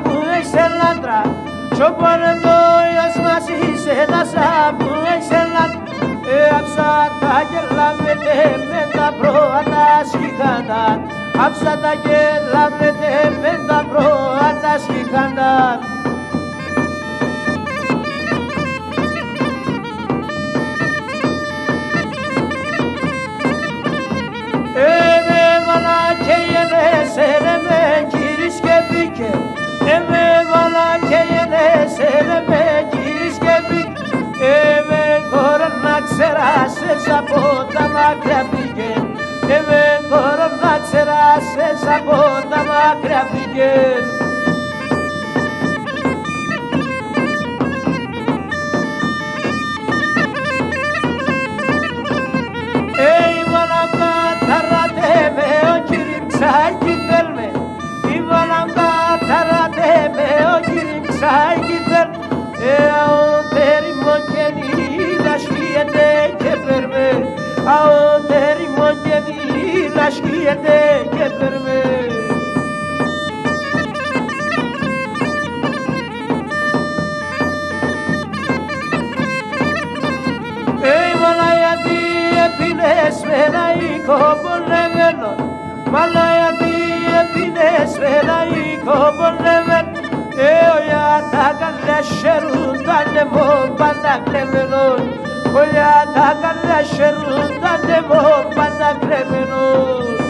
που είσαι λάντρα κι ο πολεμόιος μας είσαι ένας που είσαι λάντρα άψα τα γέλα με τα πρώτα σχηχάντα άψα τα γέλα με τα πρώτα σχηχάντα και γενέσαι ρε με κύρις και μπήκε με βάλα και γενέσαι ρε με κύρις και μπήκε με χώρο να ξεράσες από τα μακριά πήγε με χώρο να ξεράσες από τα μακριά πήγε Ψάκι θέλμε, η βαλαμπά ταράτε με ο κύρι θέλμε αωτέρι μοκενή λασκίεται και περμε αωτέρι μοκενή λασκίεται και περμε η βαλαγιατή επίνες με ένα οίκο πολεμένο Μαλά γιατί επίνες με ένα οίκο πολέμεν για τα καλά χαιρούντανε μου πάντα κρέμενον για τα καλά χαιρούντανε μου πάντα κρέμενον